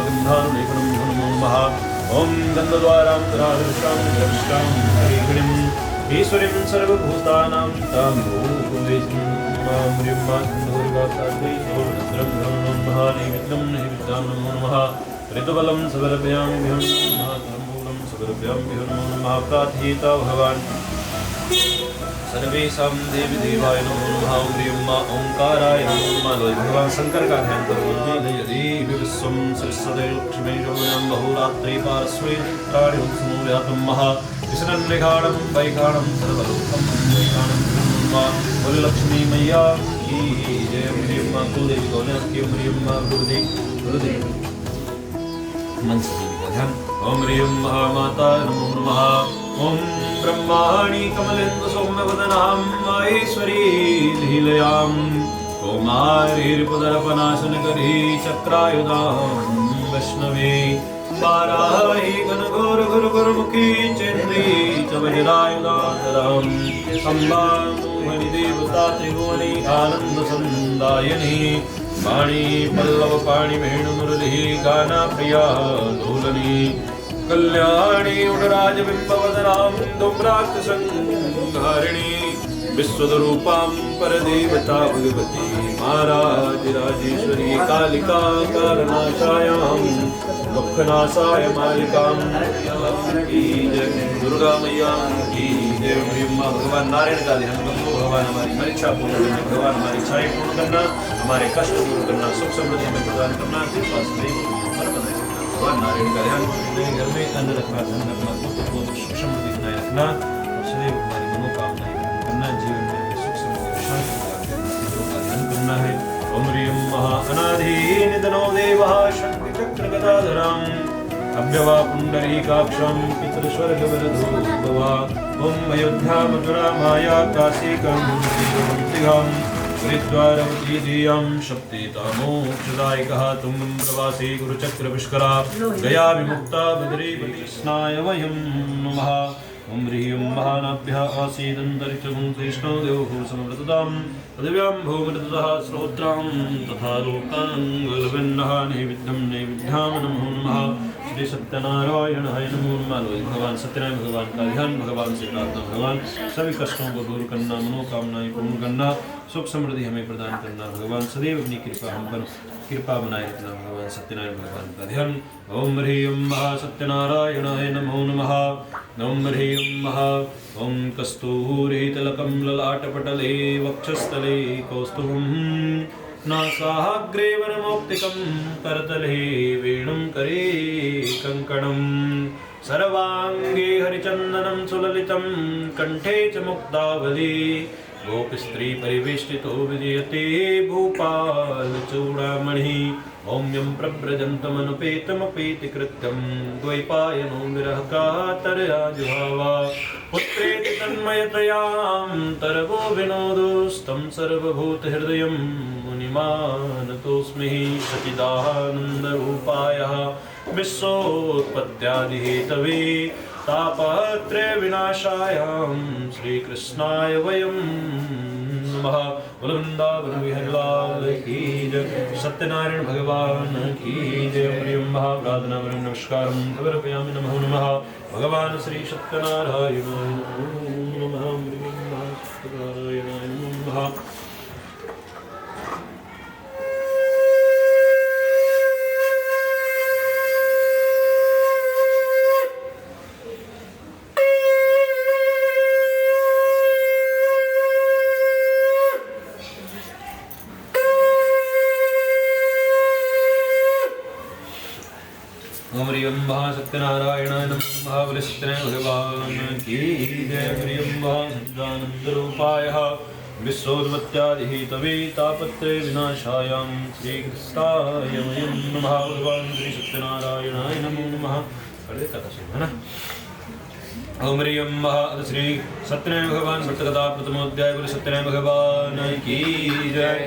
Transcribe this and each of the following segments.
गन्धानुलेपनं नमो नमः ॐ गन्धद्वारान्तरादृशां दर्शां हरिघ्निम् ईश्वरीं सर्वभूतानां तां भूभुवेशं नमो नमः नैवेद्यं नैवेद्यां नमो नमः ऋतुबलं सबलभ्याम्भ्यो नमः ताम्बूलं सबलभ्याम्भ्यो नमो नमः प्रार्थयिता भगवान् सर्वेषां देवी देवाय नमो नमः ह्रीं ओंकाराय नमो नमः लोई भगवान शंकर का ध्यान करो यदि विश्वं सरस्वती लक्ष्मी रमणं बहुरात्रि पार्श्वे त्राणि उत्समो व्यातं महा विष्णुलेखाणं वैखाणं सर्वलोकं वैखाणं बोल लक्ष्मी मैया की जय ह्रीं कुलदेवी गौलक्ष्मी ह्रीं गुरुदेवी मनसा देवी का ध्यान ओम ह्रीं महामाता नमो नमः ओम ब्रह्माणि कमलेन्दु सौम्यवदनां माहेश्वरी लीलयां कौमारीर्पुदरपनाशनकरी चक्रायुधां वैष्णवी वाराही घनघोरगुरुगुरुमुखी चेन्द्री च वज्रायुधाधरां अम्बा मोहिनी देवता त्रिभुवनी आनन्दसन्दायिनी वाणी पल्लवपाणि वेणुमुरली गानप्रिया दोलनी कल्याणी उडराजबिम्बवदनां धूम्राक्षसंहारिणी विश्वरूपां परदेवता भगवती महाराजराजेश्वरी कालिका कालनाशायां दुःखनाशाय मालिकां की जय दुर्गा मैया की जय भगवान नारायण का ध्यान करो भगवान हमारी परीक्षा पूर्ण करना भगवान हमारी इच्छाएं पूर्ण करना हमारे कष्ट दूर करना सुख समृद्धि में प्रदान करना कृपा से भगवान नारायण का ध्यान घर में अन्न रखना धन रखना पुत्र को सुख समृद्धि बनाए रखना और सदैव हमारी मनोकामनाएं पूर्ण करना जीवन में सुख समृद्धि शांति का ध्यान करना है ओम ह्रीं महाअनाधि निधनो देवः शक्ति चक्र गदाधरां अभ्यवा पुंडरीकाक्षं पितृस्वर्गवरधो भवा ओम अयोध्या मथुरा माया काशी कांचीगं हरिद्वारवती धियां शक्तितामोक्षदायिकः तुंगं प्रवासी गुरुचक्र पुष्करा गया विमुक्ता बद्रीपति कृष्णाय वयं नमः ओम ह्रीं महानाभ्यः आसीदन्तरिक्षं कृष्णो देवो समृततां पृथिव्यां भूमृततः श्रोत्रां तथा लोकाङ्गलभिन्नः नैवेद्यं नैवेद्यां नमो नमः श्री सत्यनारायणाय नमो नमः भगवान सत्यनारायण भगवान का ध्यान भगवान से प्रार्थना भगवान सभी कष्टों को दूर करना मनोकामनाएं पूर्ण करना सुख समृद्धि हमें प्रदान करना भगवान सदैव अपनी कृपा हम पर कृपा बनाए रखना भगवान सत्यनारायण भगवान का ध्यान ओम ह्रीं महासत्यनारायणाय नमो नमः ओम ह्रीं ओम कस्तूरितलकं ललाटपटले वक्षस्थले कौस्तुभं नासाग्रे वनमौक्तिकं करतले वेणुं करे कङ्कणं सर्वाङ्गे हरिचन्दनं सुललितं कंठे च मुक्तावली गोपस्त्री परिवेष्टितो विजयते भूपालचूडामणिः ॐ यं प्रव्रजन्तमनुपेतमपेति कृत्यं द्वैपायनो विरहकातरया जुहावा पुत्रेति तन्मयतयां तरवो विनोदोस्तं सर्वभूतहृदयं मुनिमानतोऽस्मि सच्चिदानन्दरूपायः विश्वोत्पत्त्यादिहेतवे तापत्रय विनाशायां श्रीकृष्णाय वयं नमः बोल वृंदावन बिहारी लाल की जय सत्यनारायण भगवान की जय ह्रीं महाप्रार्थना नमस्कारं समर्पयामि नमो नमः भगवान श्री सत्यनारायणाय नमो नमः ह्रीं सत्यनारायणाय नमो नमः सत्यनारायणाय नमः सत्यनारायण भगवान की जय ह्रीं सच्चिदानन्दरूपायः विश्वोत्पत्त्यादिहेतवे तापत्रय विनाशायां श्रीकृष्णाय वयं नमः भगवान श्री सत्यनारायणाय नमो नमः करे कथा सुन है ना ओम ह्रीं श्री सत्यनारायण भगवान भट्टकथा प्रथमोध्याय बोले सत्यनारायण भगवान की जय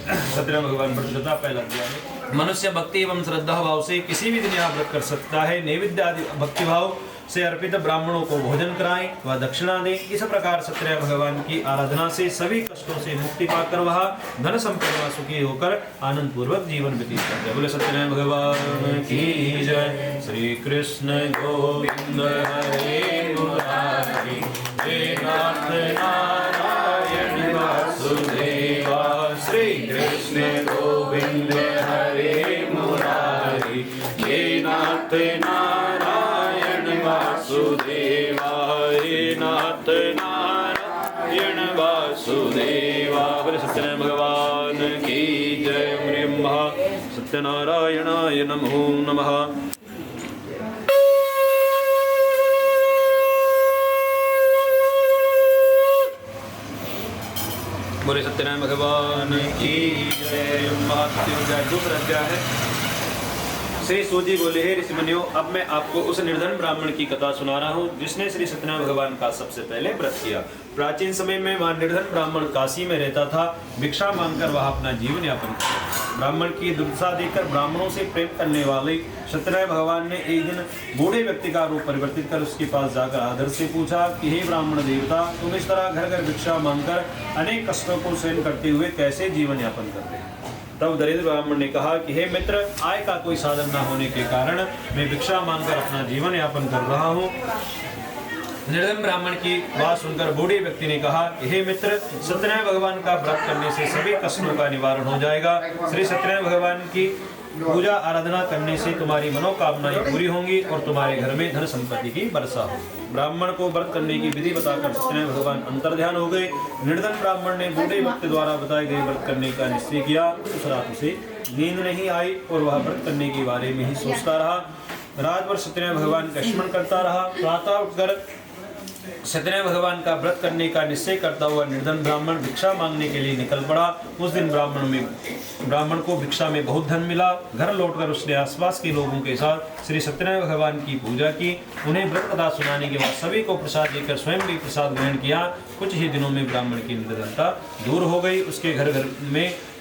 सत्यनारायण भगवान भट्टकथा पहला अध्याय मनुष्य भक्ति एवं श्रद्धा भाव से किसी भी दिन यहाँ व्रत कर सकता है। नैवेद्य आदि भक्ति भाव से अर्पित ब्राह्मणों को भोजन कराएं व दक्षिणा दें। इस प्रकार सत्यनारायण भगवान की आराधना से सभी कष्टों से मुक्ति पाकर वह धन संपदा सुखी होकर आनंद पूर्वक जीवन व्यतीत करते हैं। बोले सत्यनारायण भगवान की जय। श्री कृष्ण गोविंद हरे मुरारी, हे नाथ नारायण वासुदेवा। श्री कृष्ण गोविंद हरे मुरारी, हे नाथ नारायण वासुदेवा, हे नाथ नारायण वासुदेवा। बोले सत्यनारायण भगवान की जय। ब्रह्मा सत्यनारायणाय नमो नमः। बोले सत्यनारायण भगवान की जय। महात्म्य दूसरा अध्याय है। श्री सूजी बोले, हे ऋषि मुनियों, अब मैं आपको उस निर्धन ब्राह्मण की कथा सुना रहा हूँ जिसने श्री सत्यनारायण भगवान का सबसे पहले व्रत किया। प्राचीन समय में वह निर्धन ब्राह्मण काशी में रहता था। भिक्षा मांगकर वह अपना जीवन यापन करता। ब्राह्मण की दुर्दशा देखकर ब्राह्मणों से प्रेम करने वाले सत्यनारायण भगवान ने एक दिन बूढ़े व्यक्ति का रूप परिवर्तित कर उसके पास जाकर आदर से पूछा कि हे ब्राह्मण देवता, तुम इस तरह घर घर भिक्षा मांगकर अनेक कष्टों को सहन करते हुए कैसे जीवन यापन करते हैं? तब दरिद्र ब्राह्मण ने कहा कि हे मित्र, आय का कोई साधन न होने के कारण मैं भिक्षा मांगकर अपना जीवन यापन कर रहा हूँ। निर्धन ब्राह्मण की बात सुनकर बूढ़े व्यक्ति ने कहा कि हे मित्र, सत्यनारायण भगवान का व्रत करने से सभी कष्टों का निवारण हो जाएगा। श्री सत्यनारायण भगवान की पूजा आराधना करने से तुम्हारी मनोकामनाएं पूरी होंगी और तुम्हारे घर में धन संपत्ति की वर्षा होगी। ब्राह्मण को व्रत करने की विधि बताकर सत्यनारायण भगवान अंतर्ध्यान हो गए। निर्धन ब्राह्मण ने बूढ़े व्यक्ति द्वारा बताए गए व्रत करने का निश्चय किया। उस रात उसे नींद नहीं आई और वह व्रत करने के बारे में ही सोचता रहा। रात भर सत्यनारायण भगवान का स्मरण करता रहा। प्रातः उठकर सत्यनारायण भगवान का व्रत करने का निश्चय करता हुआ निर्धन ब्राह्मण भिक्षा मांगने के लिए निकल पड़ा। उस दिन ब्राह्मण को भिक्षा में बहुत धन मिला। घर लौटकर उसने आसपास के लोगों के साथ श्री सत्यनारायण भगवान की पूजा की। उन्हें व्रत कथा सुनाने के बाद सभी को प्रसाद देकर स्वयं भी प्रसाद ग्रहण किया। कुछ ही दिनों में ब्राह्मण की निर्धनता दूर हो गई।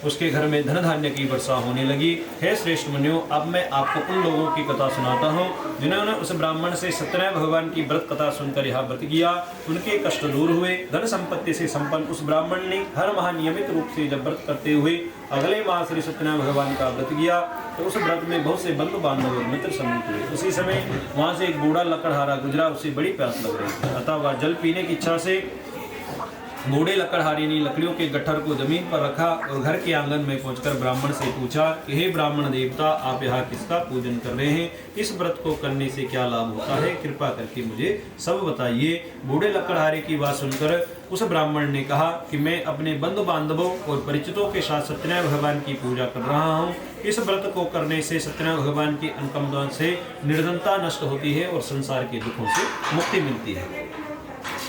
उसके घर में धन धान्य की वर्षा होने लगी। हे श्रेष्ठ मुनियों, अब मैं आपको उन लोगों की कथा सुनाता हूँ जिन्होंने उस ब्राह्मण से सत्यनारायण भगवान की व्रत कथा सुनकर यह व्रत किया। उनके कष्ट दूर हुए। धन संपत्ति से संपन्न उस ब्राह्मण ने हर माह नियमित रूप से जब व्रत करते हुए अगले माह श्री सत्यनारायण भगवान का व्रत किया तो उस व्रत में बहुत से बंधु बांधव और मित्र सम्मिलित हुए। उसी समय वहां से एक बूढ़ा लकड़हारा गुजरा। उसे बड़ी प्यास लग रही थी, अतः वह जल पीने की इच्छा से बूढ़े लकड़हारे ने लकड़ियों के गट्ठर को जमीन पर रखा और घर के आंगन में पहुंचकर ब्राह्मण से पूछा कि हे ब्राह्मण देवता, आप यहाँ किसका पूजन कर रहे हैं? इस व्रत को करने से क्या लाभ होता है? कृपा करके मुझे सब बताइए। बूढ़े लकड़हारे की बात सुनकर उस ब्राह्मण ने कहा कि मैं अपने बंधु बांधवों और परिचितों के साथ सत्यनारायण भगवान की पूजा कर रहा हूँ। इस व्रत को करने से सत्यनारायण भगवान की अनुकंपा से निर्धनता नष्ट होती है और संसार के दुखों से मुक्ति मिलती है।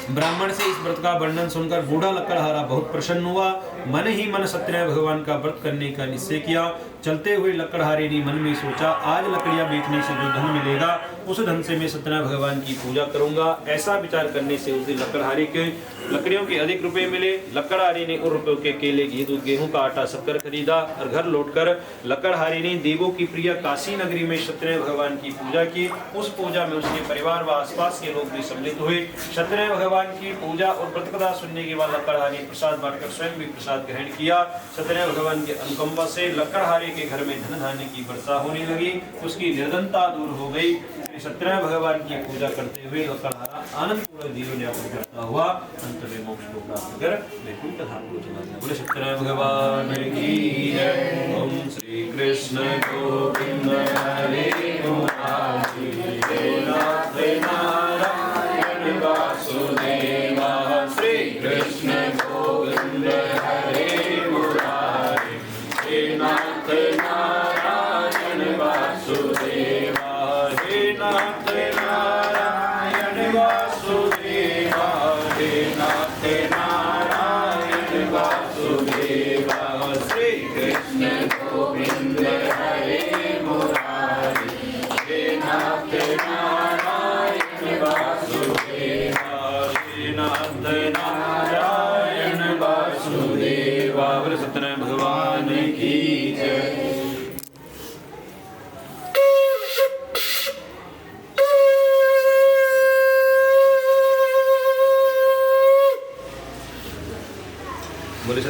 ब्राह्मण से इस व्रत का वर्णन सुनकर बूढ़ा लकड़हारा बहुत प्रसन्न हुआ। मन ही मन सत्यनारायण भगवान का व्रत करने का निश्चय किया। चलते हुए लकड़हारे ने मन में सोचा, आज लकड़ियां बेचने से जो धन मिलेगा उस धन से मैं सत्यनारायण भगवान की पूजा करूंगा। ऐसा विचार करने से उस दिन लकड़हारे के लकड़ियों के अधिक रुपए मिले। लकड़हारे ने उन रुपयों के केले, घी, दूध, गेहूं का आटा, शक्कर खरीदा और घर लौटकर लकड़हारे ने देवों की प्रिय काशी नगरी में सत्यनारायण भगवान की पूजा की। उस पूजा में उसके परिवार व आसपास के लोग भी सम्मिलित हुए। सत्यनारायण भगवान की पूजा और व्रत कथा सुनने के बाद लकड़हारे प्रसाद बांटकर स्वयं भी प्रसाद ग्रहण किया। सत्यनारायण भगवान के अनुकंपा से लकड़हारे के घर में धन धान्य की वर्षा होने लगी। उसकी निर्धनता दूर हो गई। सत्यनारायण भगवान की पूजा करते हुए लकड़हारा आनंदपूर्ण जीवन यापन करता हुआ अंत में मोक्ष को प्राप्त कर वैकुंठ धाम को चला गया। बोले सत्यनारायण भगवान की जय। ओम श्री कृष्ण गोविंद हरे मुरारी, हे नाथ नारायण वासुदेवा। श्री कृष्ण गोविंद हरे मुरारी, हे नाथ नारायण वासुदेवा। हे नाथ नारायण वासुदेवा, हे नाथ नारायण वासुदेवा। श्री कृष्ण गोविंद हरे मुरारी।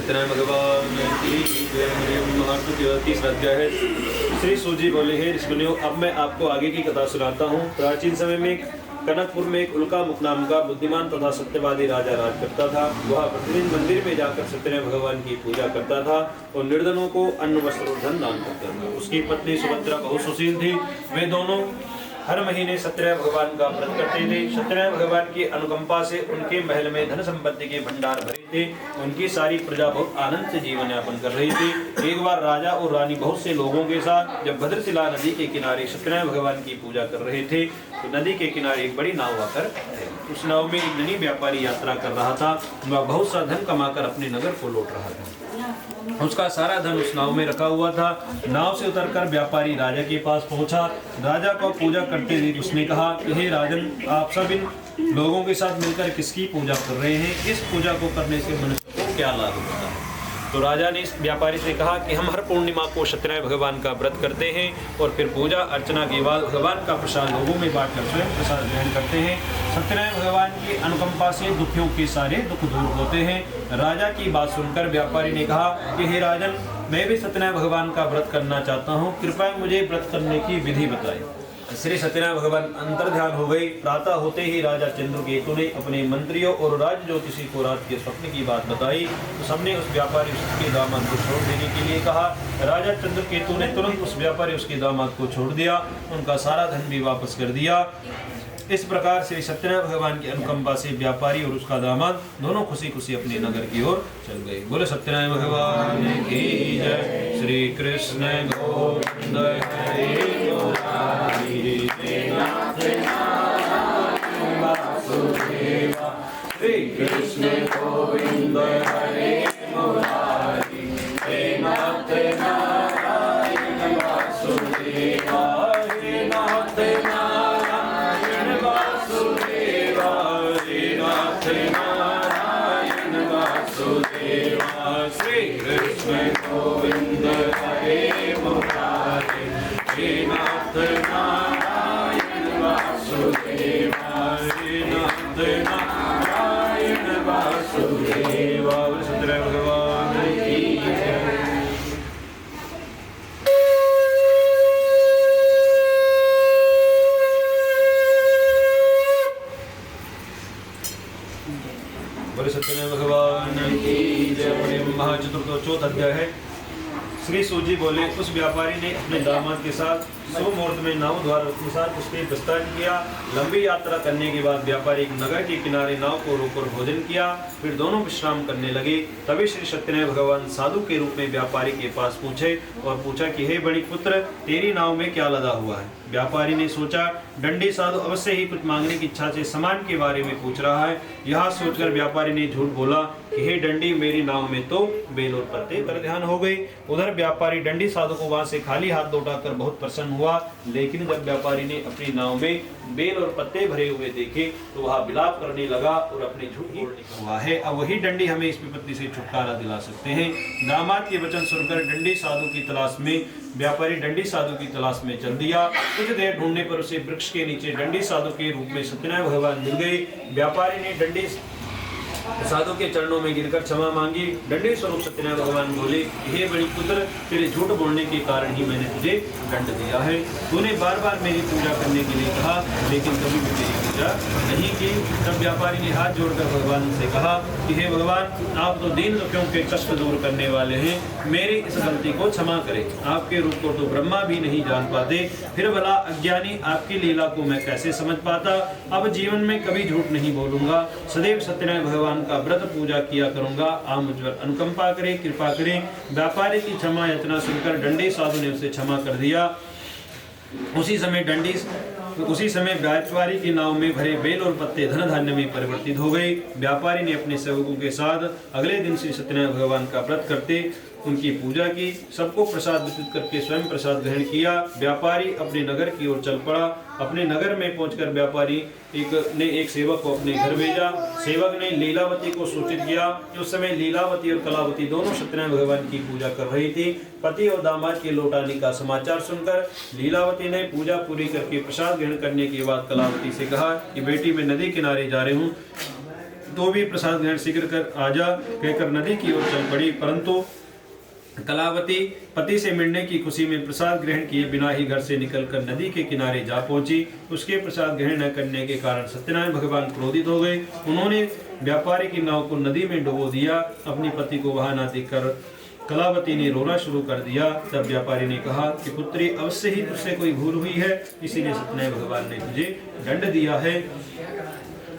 सत्यनारायण भगवान की जय। महात्म तीसरा अध्याय है। श्री सूजी बोले, हे ऋषिमुनियों, अब मैं आपको आगे की कथा सुनाता हूँ। प्राचीन समय में कनकपुर में एक उल्कामुख नाम का बुद्धिमान तथा सत्यवादी राजा राज करता था। वह प्रतिदिन मंदिर में जाकर सत्यनारायण भगवान की पूजा करता था और निर्धनों को अन्न वस्त्र और धन दान करता था। उसकी पत्नी सुभद्रा बहुत सुशील थी। वे दोनों हर महीने सत्यनारायण भगवान का व्रत करते थे। सत्यनारायण भगवान की अनुकंपा से उनके महल में धन संपत्ति के भंडार भरे थे। उनकी सारी प्रजा बहुत आनंद से जीवन यापन कर रही थी। एक बार राजा और रानी बहुत से लोगों के साथ जब भद्रशिला नदी के किनारे सत्यनारायण भगवान की पूजा कर रहे थे तो नदी के किनारे एक बड़ी नाव आकर उस नाव में एक धनी व्यापारी यात्रा कर रहा था। वह बहुत सा धन कमाकर अपने नगर को लौट रहा था। उसका सारा धन उस नाव में रखा हुआ था। नाव से उतरकर व्यापारी राजा के पास पहुंचा। राजा को पूजा करते हुए उसने कहा कि हे राजन, आप सब इन लोगों के साथ मिलकर किसकी पूजा कर रहे हैं? इस पूजा को करने से मनुष्य को क्या लाभ होता है? तो राजा ने इस व्यापारी से कहा कि हम हर पूर्णिमा को सत्यनारायण भगवान का व्रत करते हैं और फिर पूजा अर्चना के बाद भगवान का प्रसाद लोगों में बांटकर स्वयं प्रसाद ग्रहण करते हैं। सत्यनारायण भगवान की अनुकंपा से दुखियों के सारे दुख दूर होते हैं। राजा की बात सुनकर व्यापारी ने कहा कि हे राजन, मैं भी सत्यनारायण भगवान का व्रत करना चाहता हूँ। कृपया मुझे व्रत करने की विधि बताएं। श्री सत्यनारायण भगवान अंतर्ध्यान हो गई। प्रातः होते ही राजा चंद्रकेतु ने अपने मंत्रियों और राज ज्योतिषी को रात के स्वप्न की बात बताई तो सबने उस व्यापारी उसके दामाद को छोड़ देने के लिए कहा। राजा चंद्रकेतु ने तुरंत उस व्यापारी उसके दामाद को छोड़ दिया, उनका सारा धन भी वापस कर दिया। इस प्रकार श्री सत्यनारायण भगवान की अनुकंपा से व्यापारी और उसका दामाद दोनों खुशी खुशी अपने नगर की ओर चल गए। बोले सत्यनारायण भगवान की जय। श्री कृष्ण गोविंद हरे मुरारी, श्री कृष्ण गोविंद हरे मुरारी, हे नाथ नारायण वासुदेवा, हे नाथ नारायण वासुदेवा, हे नाथ नारायण वासुदेवा। श्री कृष्ण गोविंद हरे मुरारी, हे नाथ नारायण वासुदेवा, हे नाथ नारायण वासुदेवा। सत्यनारायण भगवान की जय। बोले सत्यनारायण भगवान की जय। महाचतुर्थोच्चोत अध्याय है। श्री सूजी बोले, उस व्यापारी ने अपने दामाद के साथ सुमुहूर्त में नाव द्वार के साथ उसके प्रस्थान किया। लंबी यात्रा करने के बाद व्यापारी एक नगर के किनारे नाव को रोककर भोजन किया। फिर दोनों विश्राम करने लगे। तभी श्री सत्यनारायण भगवान साधु के रूप में व्यापारी के पास पूछे और पूछा कि हे बड़ी पुत्र, तेरी नाव में क्या लदा हुआ है? व्यापारी ने सोचा दंडी साधु अवश्य ही कुछ मांगने की इच्छा से सामान के बारे में पूछ रहा है। यह सोचकर व्यापारी ने झूठ बोला कि हे डंडी, मेरी नाव में तो बेल और पत्ते। पर ध्यान हो गई। उधर व्यापारी डंडी साधु को वहां से खाली हाथ लौटाकर बहुत प्रसन्न हुआ। लेकिन जब व्यापारी ने अपनी नाव में बेल और पत्ते भरे हुए देखे तो वह विलाप करने लगा और अपने झूठ बोलने हुआ है। अब वही डंडी हमें इस विपत्ति से छुटकारा दिला सकते हैं। दामाद के वचन सुनकर डंडी साधु की तलाश में व्यापारी डंडी साधु की तलाश में चल दिया। कुछ देर ढूंढने पर उसे वृक्ष के नीचे डंडी साधु के रूप में सत्यनारायण भगवान मिल गए। व्यापारी ने डंडी साधु के चरणों में गिरकर क्षमा मांगी। दंडी स्वरूप सत्यनारायण भगवान बोले, हे बड़ी पुत्र, तेरे झूठ बोलने के कारण ही मैंने तुझे दंड दिया है। तूने बार बार मेरी पूजा करने के लिए कहा लेकिन कभी भी मेरी पूजा नहीं की। तब व्यापारी ने हाथ जोड़कर भगवान से कहा कि हे भगवान, आप तो दीन दुखियों के कष्ट दूर करने वाले हैं, मेरी इस गलती को क्षमा करें। आपके रूप को तो ब्रह्मा भी नहीं जान पाते, फिर भला अज्ञानी आपकी लीला को मैं कैसे समझ पाता। अब जीवन में कभी झूठ नहीं बोलूंगा, सदैव सत्यनारायण भगवान का व्रत पूजा किया करूंगा। आप मुझ पर अनुकंपा करें, कृपा करें। व्यापारी की क्षमा याचना सुनकर डंडी साधु ने उसे क्षमा कर दिया। उसी समय व्यापारी की नाव में भरे बेल और पत्ते धन धान्य में परिवर्तित हो गए। व्यापारी ने अपने सेवकों के साथ अगले दिन श्री सत्यनारायण भगवान का व्रत करते उनकी पूजा की, सबको प्रसाद वितरित करके स्वयं प्रसाद ग्रहण किया। व्यापारी अपने नगर की ओर चल पड़ा। अपने नगर में पहुंचकर व्यापारी ने एक सेवक को अपने घर भेजा। सेवक ने लीलावती को सूचित किया। उस समय लीलावती और कलावती दोनों सत्यनारायण भगवान की पूजा कर रही थी। पति और दामाद के लौट आने का समाचार सुनकर लीलावती ने पूजा पूरी करके प्रसाद ग्रहण करने के बाद कलावती से कहा कि बेटी, मैं नदी किनारे जा रही हूँ, तो भी प्रसाद ग्रहण शीघ्र कर आजा कहकर नदी की ओर चल पड़ी। परंतु कलावती पति से मिलने की खुशी में प्रसाद ग्रहण किए बिना ही घर से निकलकर नदी के किनारे जा पहुंची। उसके प्रसाद ग्रहण न करने के कारण सत्यनारायण भगवान क्रोधित हो गए। उन्होंने व्यापारी की नाव को नदी में डुबो दिया। अपनी पति को वहां न देखकर कलावती ने रोना शुरू कर दिया। तब व्यापारी ने कहा कि पुत्री, अवश्य ही तुझसे कोई भूल हुई है, इसीलिए सत्यनारायण भगवान ने तुझे दंड दिया है।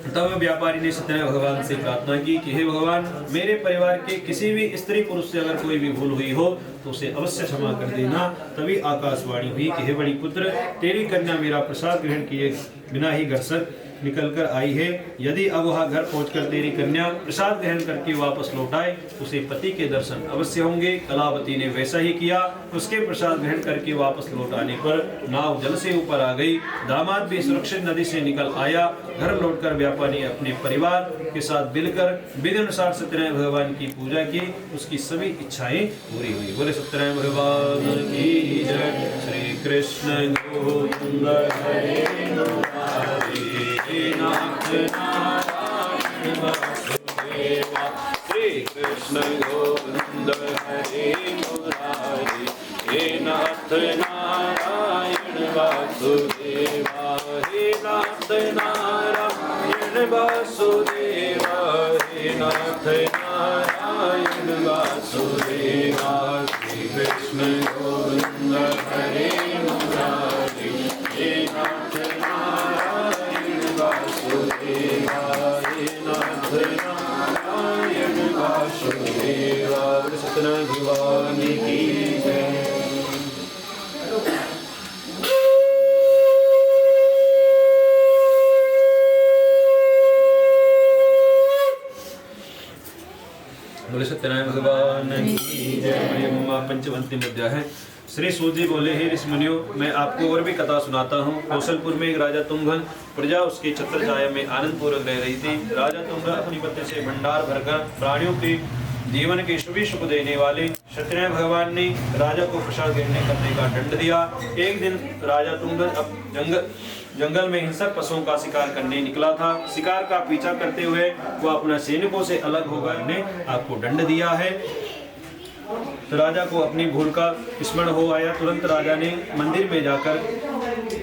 तब व्यापारी ने सत्यनारायण भगवान से प्रार्थना की कि हे भगवान, मेरे परिवार के किसी भी स्त्री पुरुष से अगर कोई भी भूल हुई हो तो उसे अवश्य क्षमा कर देना। तभी आकाशवाणी हुई कि हे बड़ी पुत्र, तेरी कन्या मेरा प्रसाद ग्रहण किए बिना ही घर से निकलकर आई है। यदि अब वह घर पहुंचकर तेरी कन्या प्रसाद ग्रहण करके वापस लौट आए, उसे पति के दर्शन अवश्य होंगे। कलावती ने वैसा ही किया। उसके प्रसाद ग्रहण करके वापस लौट आने पर नाव जल से ऊपर आ गई। दामाद भी सुरक्षित नदी से निकल आया। घर लौटकर व्यापारी अपने परिवार के साथ मिलकर विधि अनुसार सत्यनारायण भगवान की पूजा की। उसकी सभी इच्छाएं पूरी हुई। बोले सत्यनारायण भगवान की जय। श्री कृष्ण गोविंद हरे मुरारी नाथ नारायण वासुदेवा। श्री कृष्ण गोविंद हरे मुरारी हे नाथ नारायण वासुदेवा। हे नाथ नारायण वासुदेवा। हे नाथ नारायण वासुदेवा। श्री कृष्ण गोविंद हरे मुरारी हे नाथ नारायण वासुदेवा। हे नाथ नारायण वासुदेवा। सत्यनारायण भगवान की जय। बोले सत्यनारायण भगवान की जय। पंचवंती अध्याय है। श्री सूत जी बोले, हे ऋषि मुनियों, मैं आपको और भी कथा सुनाता हूँ। कौशलपुर में एक राजा तुंगन प्रजा उसके छत्र छाया में आनंद पूर्वक रह रही थी। राजा तुंगन अपनी पत्नी से भंडार भरकर प्राणियों के जीवन के शुभ सुख देने वाले सत्यनारायण भगवान ने राजा को प्रसाद ग्रहण करने का दंड दिया। एक दिन राजा तुंगन अब जंगल में हिंसक पशुओं का शिकार करने निकला था। शिकार का पीछा करते हुए वो अपना सैनिकों से अलग होकर ने आपको दंड दिया है। तो राजा को अपनी भूल का स्मरण हो आया। तुरंत राजा ने मंदिर में जाकर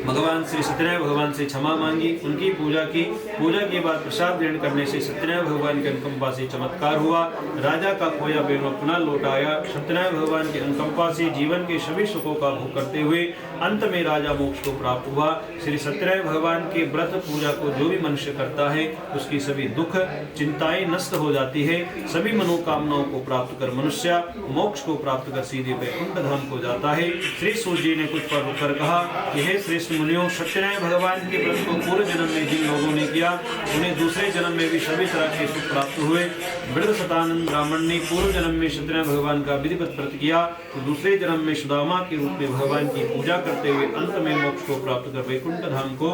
भगवान श्री सत्यनारायण भगवान से क्षमा मांगी, उनकी पूजा की। पूजा के बाद प्रसाद ग्रहण करने से सत्यनारायण भगवान के अनुकंपा से चमत्कार हुआ। राजा का खोया बेवा पुनः लौट आया। सत्यनारायण भगवान के अनुकंपा से जीवन के सभी सुखों का भोग करते हुए अंत में राजा मोक्ष को प्राप्त हुआ। श्री सत्यनारायण भगवान के व्रत पूजा को जो भी मनुष्य करता है, उसकी सभी दुख चिंताएं नष्ट हो जाती है। सभी मनोकामनाओं को प्राप्त कर मनुष्य मोक्ष को प्राप्त कर सीधे वैकुंठ धाम को जाता है। श्री सूत जी ने कुछ पर रुककर कहा कि हे श्रेष्ठ मुनियों, सत्यनारायण भगवान के व्रत को पूर्व जन्म में जिन लोगों ने किया, उन्हें दूसरे जन्म में भी सभी तरह के सुख प्राप्त हुए। वृद्ध सतानंद ब्राह्मण ने पूर्व जन्म में सत्यनारायण भगवान का विधिवत व्रत किया, तो दूसरे जन्म में सुदामा के रूप में भगवान की पूजा करते हुए अंत में मोक्ष को प्राप्त कर वैकुंठ धाम को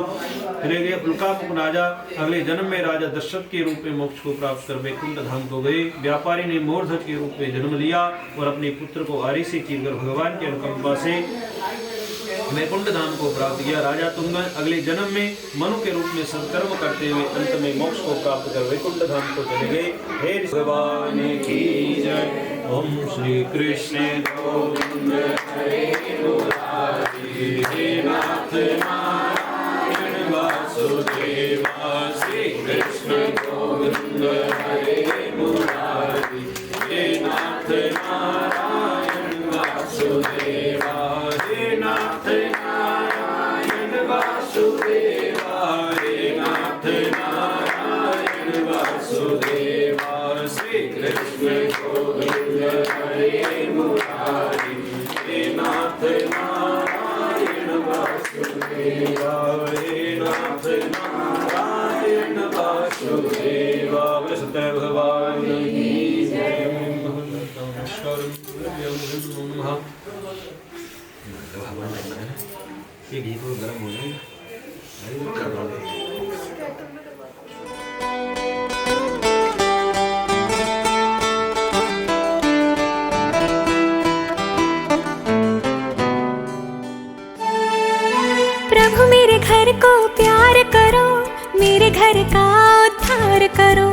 चले गए। उल्कामुख राजा अगले जन्म में राजा दशरथ के रूप में मोक्ष को प्राप्त कर वैकुंठ धाम को गए। व्यापारी ने मोरध्वज के रूप में जन्म लिया और अपने पुत्र को आरी से चीरकर भगवान के अनुकंपा से वैकुंठ धाम को प्राप्त किया। राजा तुंगन अगले जन्म में मनु के रूप में सत्कर्म करते हुए अंत में मोक्ष को प्राप्त कर वैकुंठ धाम को चले गए। हे भगवान की जय। ओम श्री कृष्ण गोविंद हरे मुरारी हे नाथ नारायण वासुदेवा। श्री कृष्ण गोविंद हरे मुरारी हे नाथ नारायण वासुदेवा। हे नाथ नारायण वासुदेवा। हे नाथ नारायण वासुदेवा। श्री कृष्ण गोविंद हरे मुरारी हे नाथ नारायण वासुदेवा। हे नाथ नारायण वासुदेवा। सत्यनारायण भगवान की जय। ये घी को गर्म हो जाएगा। प्रभु मेरे घर को प्यार करो, मेरे घर का उद्धार करो।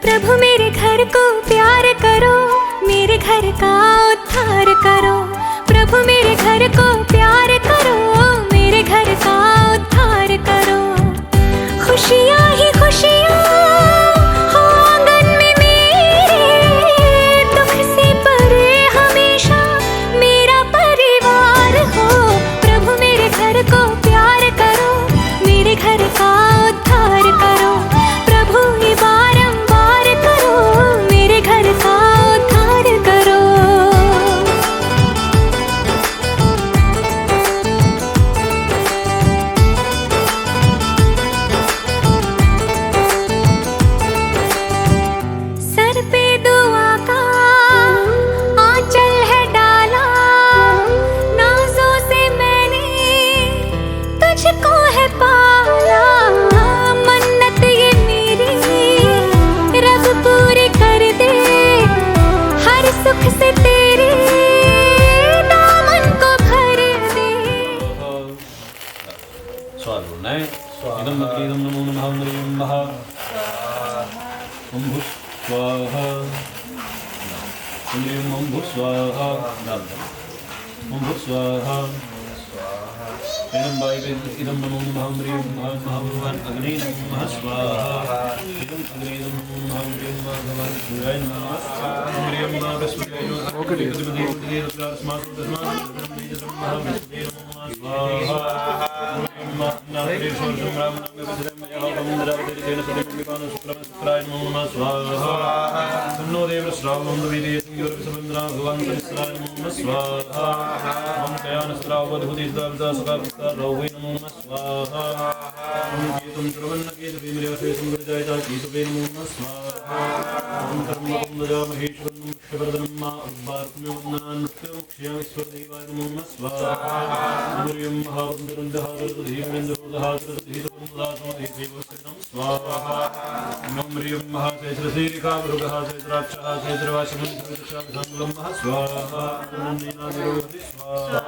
प्रभु मेरे घर को प्यार करो, मेरे घर का उद्धार करो। प्रभु मेरे घर को प्यार करो, मेरे घर का उद्धार करो। खुशियाँ ही खुशियाँ हो आंगन में मेरे, दुख से परे हमेशा मेरा परिवार हो। प्रभु मेरे घर को प्यार करो, मेरे घर का उद्धार करो। प्रभु ये बारंबार करो, मेरे घर का उद्धार करो। सर पे दुआ का आंचल है डाला, नाजों से मैंने तुझको है पाला। मन्नत ये मेरी रब पूरी कर दे, हर सुख से तेरे दामन को भर दे। स्वाहा बोलना है। इदम इदम नमो नमः हरिं नमः। ओम भूः स्वाहा। ओम भूः स्वाहा। ओम भूः स्वाहा। इदम नमो नमः हरिं नमः। भगवान अग्नि नमः स्वाहा। इदम अग्नि नमो नमः हरिं नमः। भगवान सूर्याय नमः स्वाहा। हरिं नमः सूर्याय नमः। ओके देव स्मार्ट नो देव श्रावण विदे संयोग संबंधना भगवान परिसराय नमो स्वाहा। ओम कयान श्रावधुति सदा सदा रोहि नमो नमः स्वाहा। ओम कीतम चरवन्न कीत विमर्य से संगजाय ता कीत वे नमो स्वाहा। ओम कर्म कुंदजा महेश्वरं शिवरदनं मा उद्वार्त्म्य वन्दनान् मुख्यं ईश्वर देवाय नमो स्वाहा। सूर्यं महावन्दरन्दः धीमेन्द्रः धीतवन्दासमधीदेवस्तं स्वाहा। ओम ह्रीं महाशेषरसेरिका मृगः शेषराक्षः शेषरवासमन्त्रं स्वाहा। नन्दीनादिरोधि स्वाहा।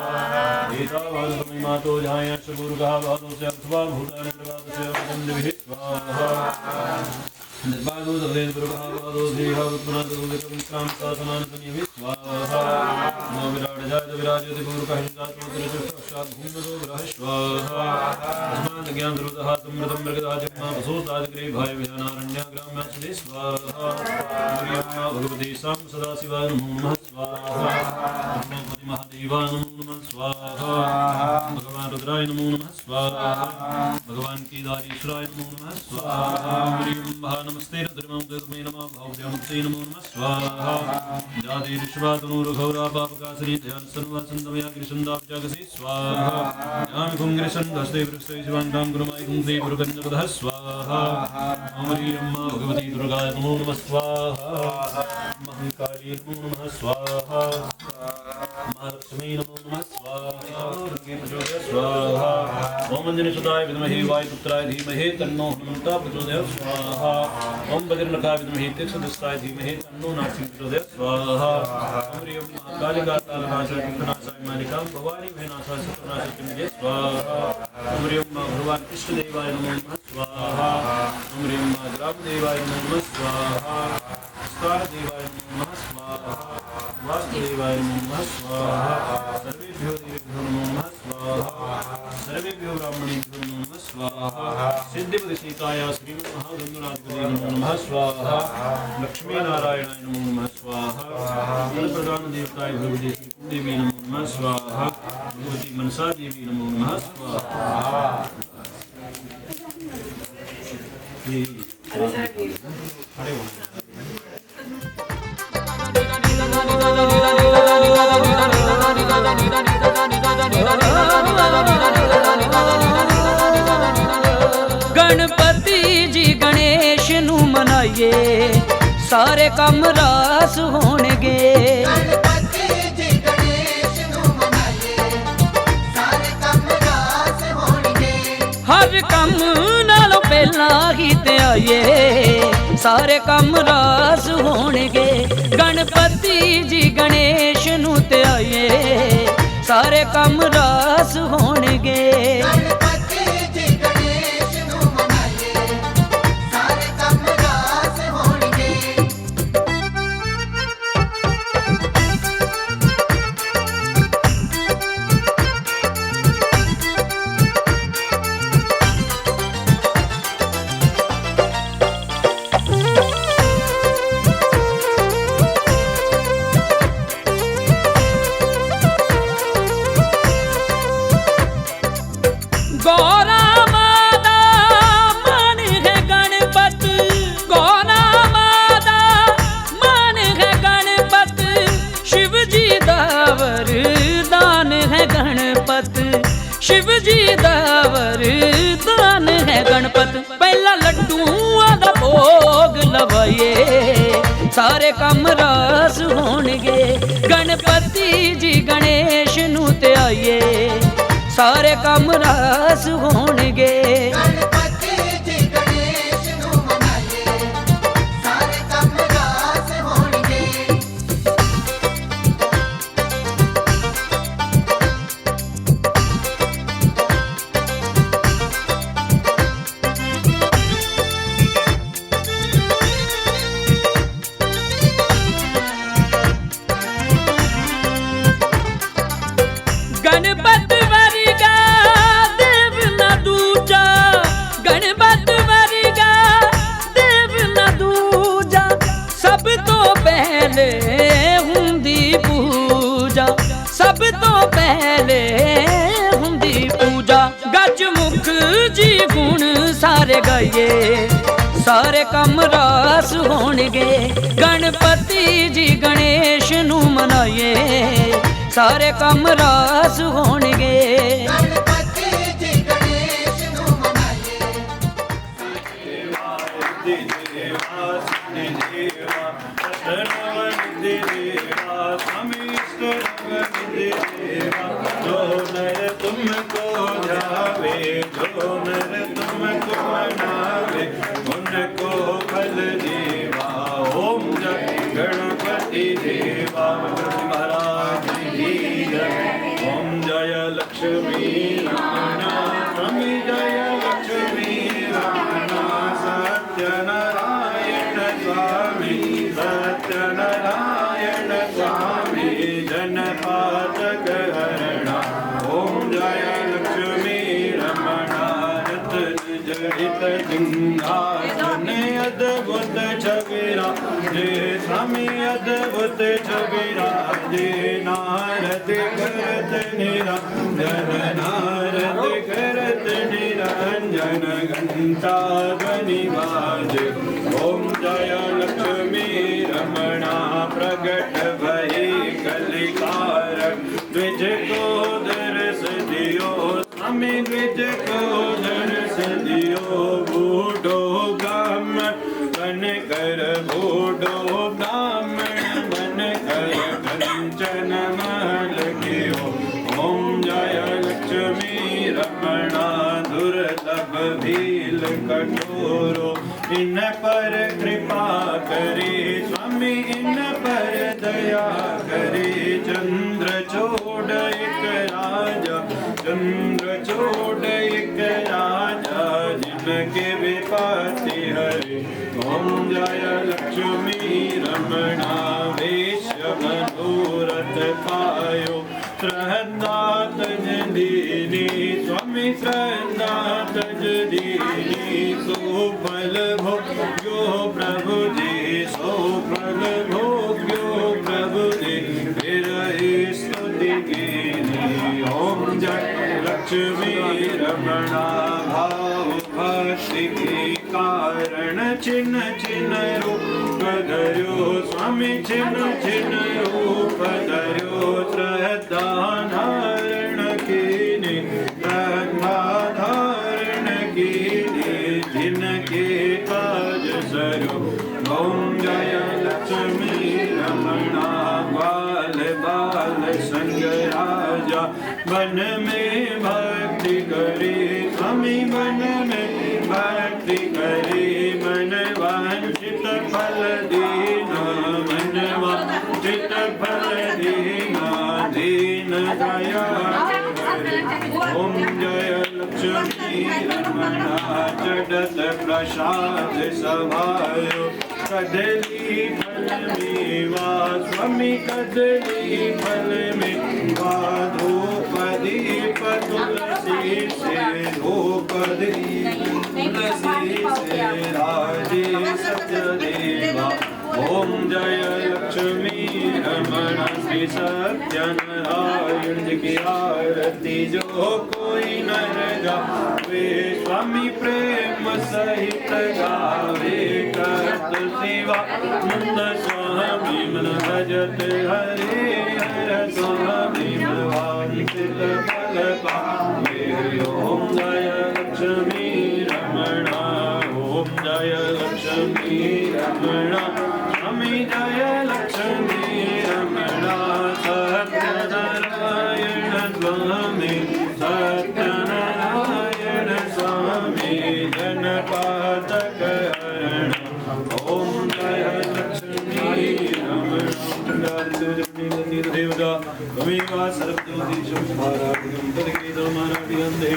एतावादमातो ध्यायाश्च गुरुगः भादोस्य अथवा भूतानि प्रवादस्य वन्दभिः स्वाहा। निर्बाधो दलेन गुरुगः भादोस्य उत्पन्नादुलितं क्रान्तासनानतनिभिः स्वाहा। नमो विराजजाय विराजयति पूर्वकः हिंसात्मकरचक्षुषात् भूम्नतो ग्रहः स्वाहा। अस्मात् ज्ञानसर्वतः समृतं मृगदा जन्मा वसोतादिग्रे भाय विधानारण्य ग्राम्यास्ते स्वाहा। भगवती सां सदाशिवाय नमो नमः स्वाहा। ब्रह्मपति महादेवाय नमो नमः स्वाहा। भगवान रुद्राय नमो नमः स्वाहा। भगवान केदारेश्वराय नमो नमः स्वाहा। हरिं महा नमस्ते रुद्रमं नमः भवद्यामुक्ते नमो नमः स्वाहा। जाति विश्वातनुर्घोरा पापकासरी ध्यान सर्वसंतमया कृष्णदाब्जागसि स्वाहा। यामि कुंग्रेसन दस्ते वृक्षै शिवान्तां गुरुमाय कुंते गुरुकन्यपदः स्वाहा। हरिं भगवती दुर्गाय नमो नमः स्वाहा। महाकाली नमो नमः स्वाहा। महालक्ष्मी नमो नमः स्वाहा। स्वाहा। ओम अंजनीसुताय विद्महे वायुपुत्राय धीमहि तन्नो हनुमन्तः प्रचोदयात् स्वाहा। ओम बजरंगाय विद्महे तीक्ष्णदस्ताय धीमहि तन्नो नारसिंहः प्रचोदयात् स्वाहा। ओम ह्रीं महाकालिका तालनाशाय विघ्ननाशाय मालिकां भवानी भयनाशाय सत्यनाशाय स्वाहा। ओम ह्रीं भगवान कृष्णदेवाय नमो नमः स्वाहा। ओम ह्रीं रामदेवाय नमो नमः स्वाहा। देवाय नमः स्वाहा। वासुदेवाय नमः स्वाहा। सर्वेभ्यो देवेभ्यो नमो नमः स्वाहा। सर्वेभ्यो ब्राह्मणेभ्यो नमो नमः स्वाहा। सिद्धिपतिसीताय श्री महागंधनाधिपतये नमो नमः स्वाहा। लक्ष्मी नारायणाय नमो नमः स्वाहा। प्रधान देवताय भगवती देवी नमो नमः स्वाहा। भगवती मनसा देवी नमो नमः स्वाहा। हरे गणपति जी गणेश नू मनाइए, सारे कम रास होणगे। गणपति जी गणेश नू मनाइए, सारे कम रास होणगे। हर कम नालों पहला ही ते आइए, सारे कम रास होणगे। गणपति जी गणेश नू ते आइए, सारे कम रास होणगे। गणपति जी गणेश नू मनाइए, सारे कम रास होणगे। गौरा माता मान है गणपत, गौरा माता मान है गणपत, शिव जी दा वरदान है गणपत, शिव जी दा वरदान है गणपत। पहला लड्डूआं दा भोग लवाइए सारे कम रास होणगे, गणपति जी गणेश नू ते आइए सारे कम रास होणगे। गणपति जी गणेश नू मनाइए सारे कम रास होणगे। गणपत वर्गा देव न दूजा, गणपत वर्गा देव न दूजा, सब तो पहले हुंदी पूजा, सब तो पहले हुंदी पूजा। गज मुख जी गुण सारे गाइए सारे कम रास होणगे, गणपति जी गणेश नू मनाइए सारे कम रास होणगे। गणपति जी गणेश नू मनाइए। जो नर तुमको ध्यावे, जो नर तुमको मनावे, उनको फल देवा। ओम जय गणपति देवा महाराज की जय। ओम जय लक्ष्मी रमणा स्वामी, जय लक्ष्मी रमणा सत्यनारायण स्वामी, सत्यनारायण स्वामी जनपातक हरणा। ओम जय लक्ष्मी रमणा रत्न जड़ित सिंहासन, अद्भुत छविरा जे स्वामी, अद्भुत छविरा जे। नारद करत निरंजन, नारद करत निरंजन, घंटा ध्वनि बाजे। ओम जय लक्ष्मी रमणा प्रगट भई कलिकार, द्विज को दर्श दियो स्वामी, द्विज को दर्श दियो। बूढ़ो ब्राह्मण बन कर, बूढ़ो ब्राह्मण बन कर, कंचन महल कियो। ओम जय लक्ष्मी रमणा दुर्लभ भील कठोरो, इन पर कृपा करे स्वामी, इन पर दया करे। चंद्रचूड़ एक राजा, चंद्रचूड़ एक राजा, जिनके विपत्ति हरे। ओम जय लक्ष्मी रमणा वेश्य मनोरथ पायो, श्रद्धा तज दीनी स्वामी, श्रद्धा तज दीनी। सुफल भोग्यो प्रभु जी, सुफल भोग्यो प्रभु जी, फिर स्तुति कीनी। ओम जय लक्ष्मी रमणा भाव भक्ति के कारण, छिन्न छिन्न रूप धर्यो स्वामी, छिन्न छिन्न रूप धर्यो। श्रद्धा धारण कीनी, श्रद्धा धारण कीनी, जिनके काज सरो। ओम जय लक्ष्मी रमणा बाल बाल संग राजा, मन में भक्ति करे स्वामी, मन में भक्ति करे। मन वांछित फल दीना, मन वांछित फल दीना, दीन दया करे। ओम जय लक्ष्मी रमणा जगत प्रसाद सभायो, कदली फल मेवा स्वामी, कदली फल मेवा। धूप दीप तुलसी से, धूप दीप तुलसी से, राजे सत्य देवा। ओम जय लक्ष्मी रमणा श्री सत्यनारायण की आरती जो कोई नर गावे स्वामी प्रेम सहित गावे करत सेवा नंद स्वामी मन भजत हरे हर स्वामी मनवांचित फल पावे ओम जय लक्ष्मी रमणा ओम जय लक्ष्मी रमणा स्वामी जय लक्ष्मी रमणा सत्यनारायण स्वामी सत्यनारायण स्वामी जनपादक हरण ओम जय लक्ष्मी रमणा देवता कविवा सर्वज्योतिषं महाराजं तदगीतमाराधिगन्धे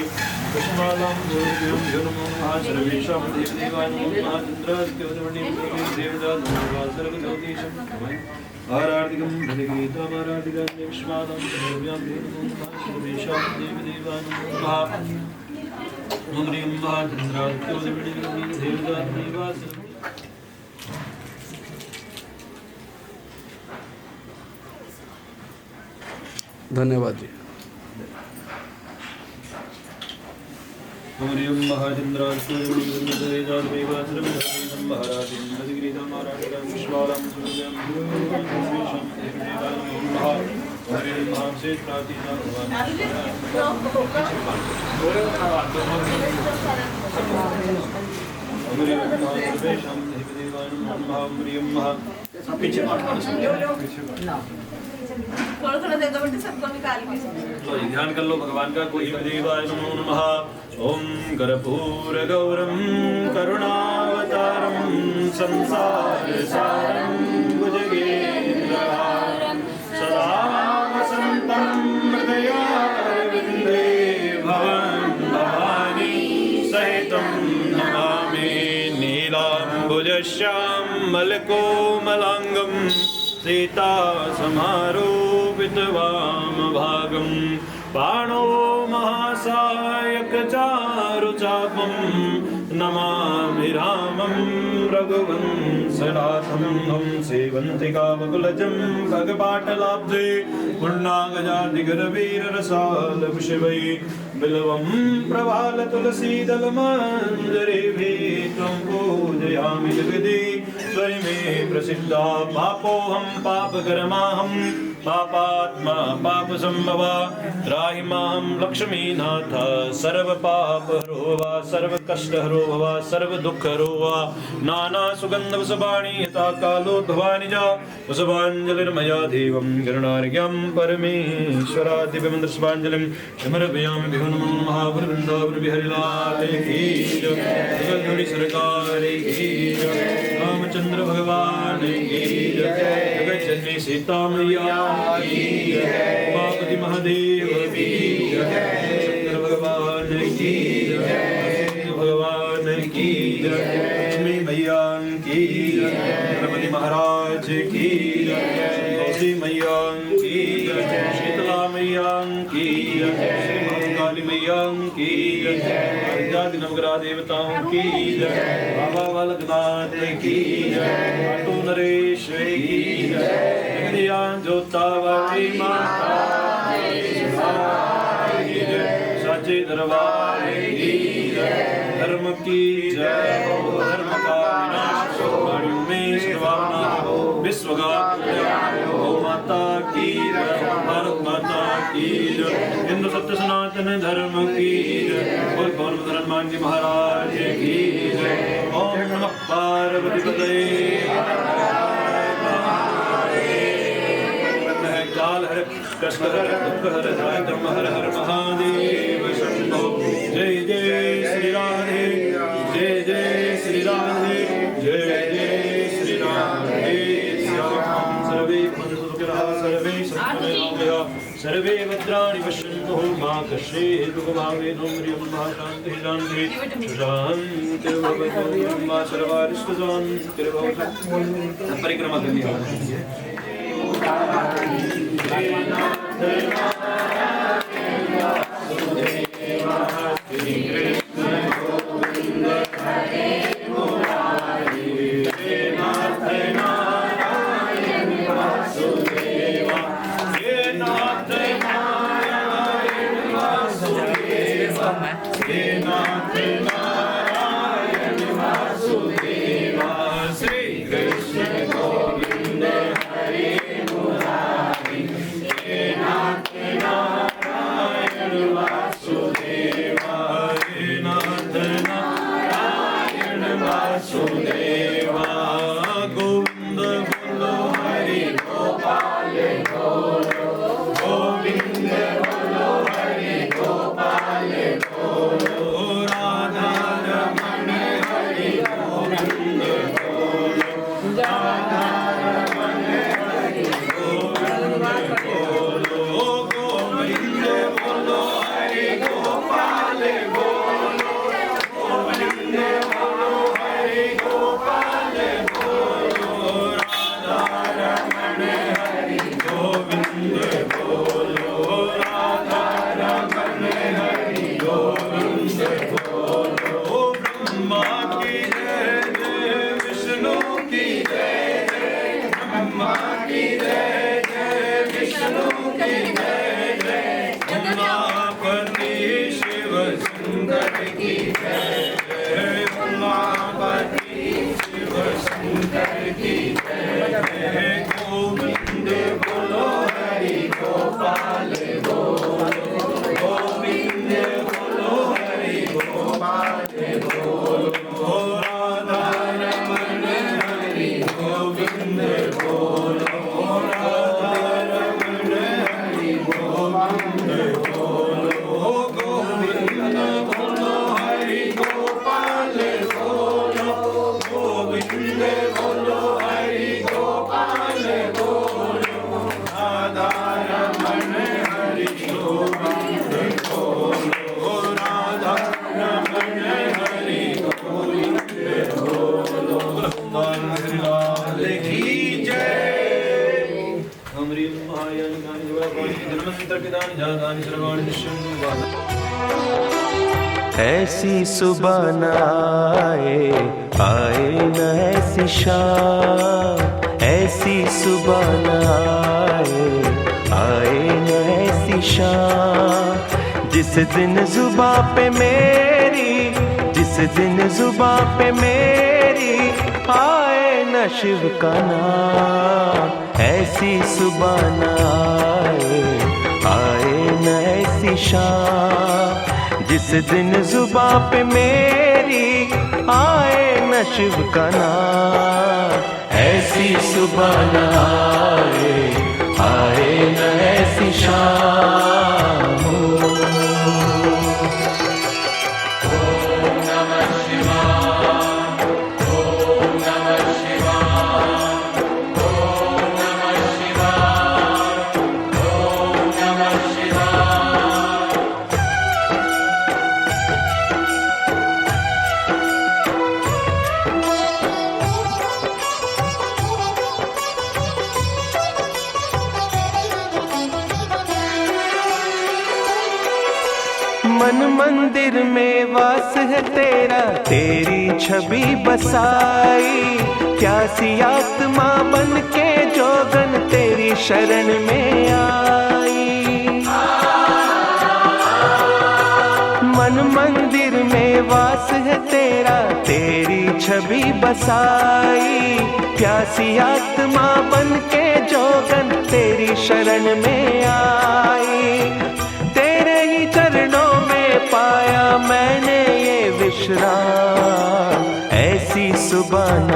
पुष्पालां गोर्भ्यं जन्मं सर्वेषां देवदेवानां महाचन्द्रास्योदमणिं देवता धन्यवा सर्वज्योतिषं आराधिकं तदगीतमाराधिगन्धे पुष्पालां गोर्भ्यं जन्मं सर्वेषां देवदेवानां ह्रीं महाचन्द्रास्योदमणिं देवता धन्यवा धन्यवाद जी। ह्रीं महाचन्द्रास्योदमणिं महाराजं तदगीतं महाराजं विश्वालां सूर्यं सर्वेषां देवदेवानां ह्रीं महाक्षेत्रातीता सर्वेषां देवदेवानां ह्रीं महा पीछे थोड़ा दे दो बेटे सबको निकाल के तो ध्यान कर लो भगवान का कोई देवाय नमो नमः ओम कर्पूर गौरम करुणावतारम संसार सारम भुजगेन्द्रहारम सदा वसंतं हृदयारविन्दे भवं भवानी सहितं नमामि नीलाम्बुजश्यामलकोमलाङ्गं सीता समारोपित वामभागं पाणो महासायक चारुचापं नमामि रामं रघुवंशनाथं हम सेवन्तिकावकुलजं भगपाटलाब्धे पूर्णागजादिगरवीररसालभुषवै बिल्वं प्रवालतुलसीदलमञ्जरीभिः त्वं पूजयामि जगदि स्वयमे प्रसिद्धा पापोऽहं पापकर्माहं पापात्मा पापसंभवा त्राहि मां लक्ष्मीनाथ सर्वपापहरो वा सर्वकष्टहरो वा सर्वदुःखहरो वा नानासुगन्धवसवाणी यथा कालोद्भवानि च वसवाञ्जलिर्मया देवं गरुणार्घ्यं परमेश्वरादिव्यमन्द्रस्वाञ्जलिं समर्पयामि विभो नमो महापुरवृन्दावन बिहारीलाल की जय सरकार की जय रामचंद्र भगवान की जय जगज्जननी सीता मैया की जय उमापति महादेव की जय शंकर भगवान की जय भगवान की जय लक्ष्मी मैया की जय गणपति महाराज की जय तुलसी मैया की जय शीतला मैया की जय काली मैया की जय आदि नवग्रह देवताओं की जय बाबा बालकनाथ की जय पाटू नरेश की जय जगदिया जोता वाली माता की जय साचे दरबार की जय धर्म की जय धर्म का विनाश हो में सर्वना हो विश्वगात हो माता की जय भारत माता की जय हिंदू सत्य सनातन धर्म की जय और गौरव धर्मान जी महाराज की जय ओम नमः पार्वती पतये काल हर कष्ट हर दुख हर धर्म हर हर महादेव शंभो जय जय श्री राधे जय जय श्री राधे जय जय श्री राधे श्याम सर्वे भद्रः सर्वे सत्तमेव सर्वे भद्राणि पश्यन्तु मा कश्चित् दुःखभावेन म्रियं मा शान्तिः शान्तिः शान्तिर्भवतु मा सर्वारिष्टशान्तिर्भवतु परिक्रमा करनी है ऐसी सुबह न आए न ऐसी शाम, ऐसी सुबह न आए न ऐसी शाम, जिस दिन जुबां पे मेरी, जिस दिन जुबां पे मेरी आए न शिव का नाम। ऐसी सुबह न आए न ऐसी शाम, जिस दिन जुबां पे मेरी आए न शिव का नाम। ऐसी सुबह न आए न ऐसी शाम। ओम नमः शिवाय, ओम नमः शिवाय, ओम नमः शिवाय, ओम नमः शिवाय। मन मंदिर में वास है तेरा, तेरी छवि बसाई, प्यासी आत्मा बन के जोगन तेरी शरण में आई। मन मंदिर में वास है तेरा, तेरी छवि बसाई, प्यासी आत्मा बन के जोगन तेरी शरण में आई। तेरे ही चरणों में पाया मैंने ये विश्राम। ऐसी सुबह न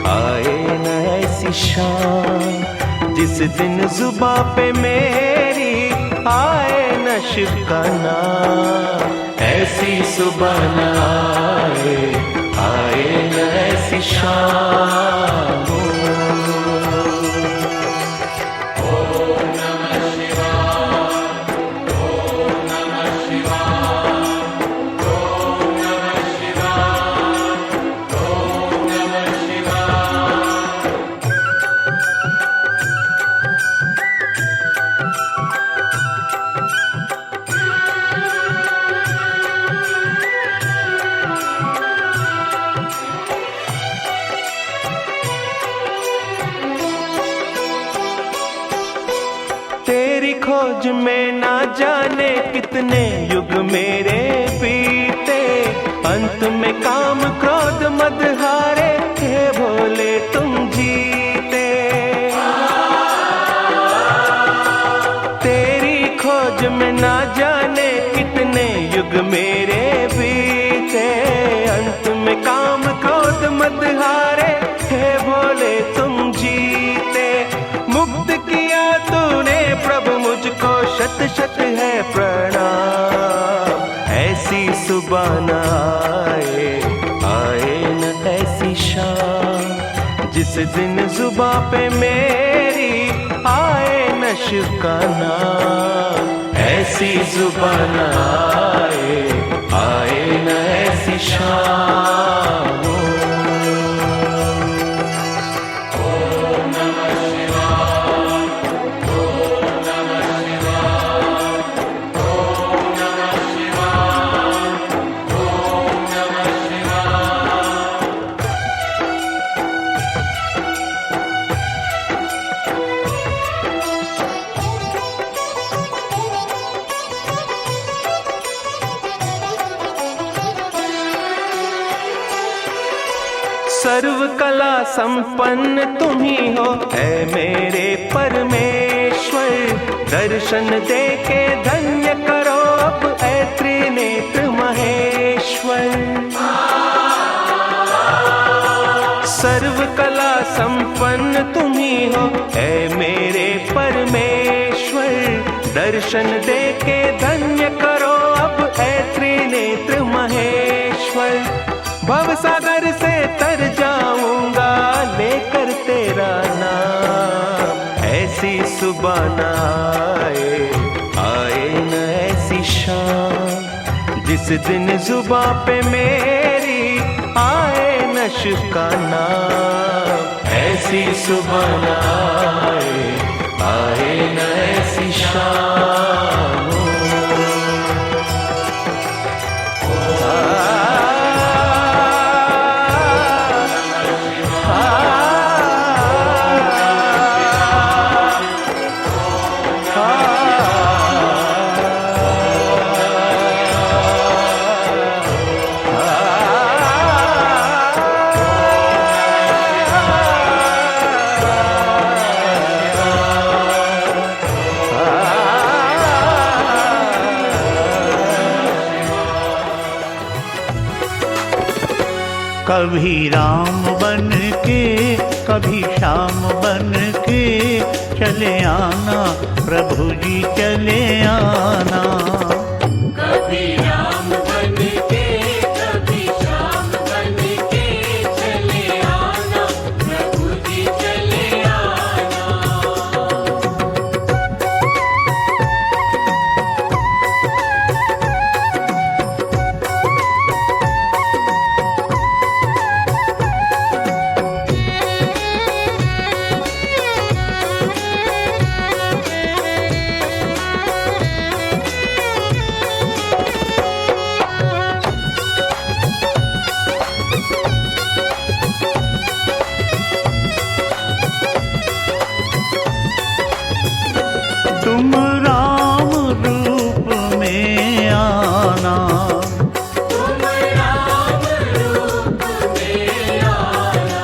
आए न ऐसी शाम, जिस दिन जुबां पे मेरी आए न शिव का नाम। ऐसी सुबह न आए न ऐसी शाम। तेरी खोज में ना जाने कितने युग मेरे में काम क्रोध मत हारे, हे भोले तुम जीते। मुक्त किया तूने प्रभु मुझको, शत शत है प्रणाम। ऐसी सुबह न आए, आए न ऐसी शाम, जिस दिन जुबां पे मेरी आए न शिव का नाम। ऐसी जुबां न आए, आए न ऐसी शाम। सर्व कला संपन्न तुम ही हो, है मेरे परमेश्वर। दर्शन दे के धन्य करो अब, ऐ त्रिनेत्र महेश्वर। सर्व कला संपन्न तुम ही हो, है मेरे परमेश्वर। दर्शन दे के धन्य करो अब, ऐ त्रिनेत्र महेश्वर। भव सागर से तर जाऊंगा लेकर तेरा नाम। ऐसी सुबह न आए, आए न ऐसी शाम, जिस दिन जुबां पे मेरी आए न शिव का नाम। ऐसी सुबह न आए, आए न ऐसी शाम। कभी राम बन के, कभी श्याम बन के चले आना, प्रभु जी चले आना। कभी राम बन के, कभी श्याम बन के चले आना, प्रभु जी चले आना। तुम राम रूप में आना, तुम राम रूप में आना,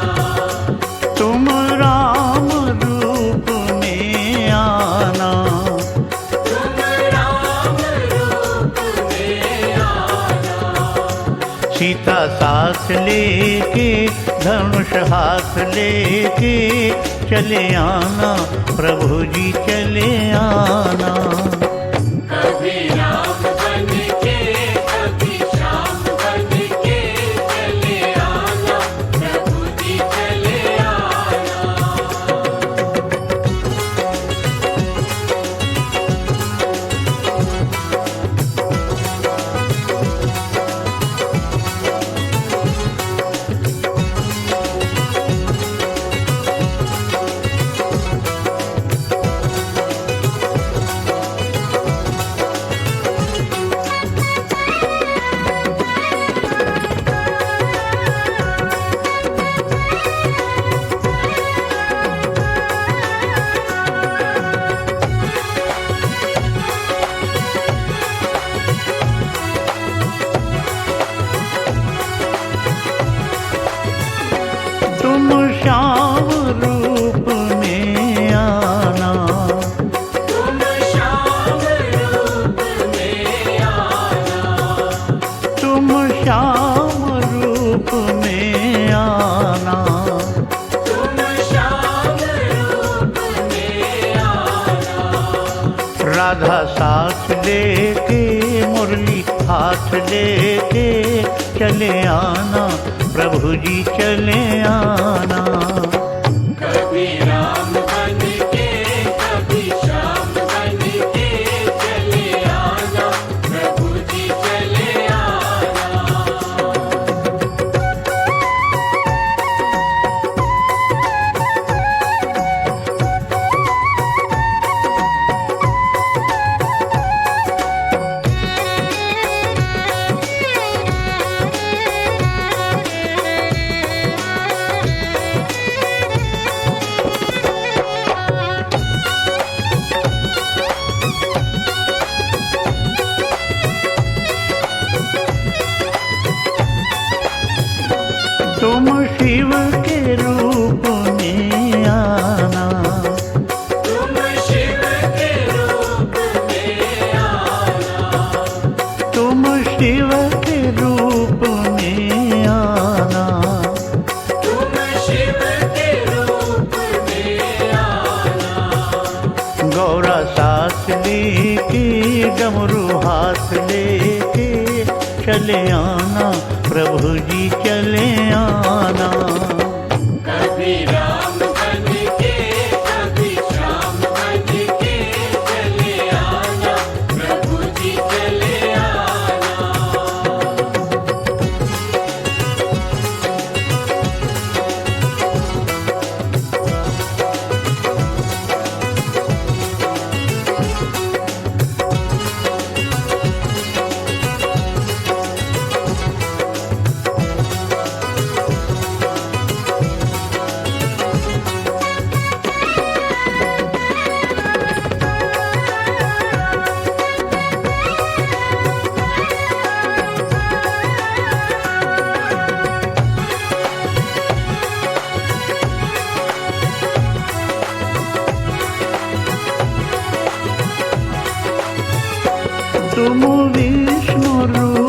तुम राम रूप में आना। तुम राम रूप में आना। सीता साथ लेके, धनुष हाथ लेके चले आना, प्रभु जी चले आना। कभी राम बन के, कभी श्याम बन के चले आना, प्रभु जी चले आना। तुम श्याम रूप में आना, तुम श्याम रूप में आना, तुम श्याम रूप साथ लेके चले आना प्रभु जी चले आना। कभी राम बन के कभी श्याम बन के चले आना प्रभु जी चले आना। तुम शिव के रूप में आना, तुम शिव के रूप में आना। तुम शिव के रूप में आना। तुम शिव के रूप में आना। गौरा साथ लेके डमरू हाथ लेके चले आना प्रभु जी चले आना। कभी राम बन के कभी श्याम बन के चले आना प्रभु जी चले आना। तुम विष्णु रूप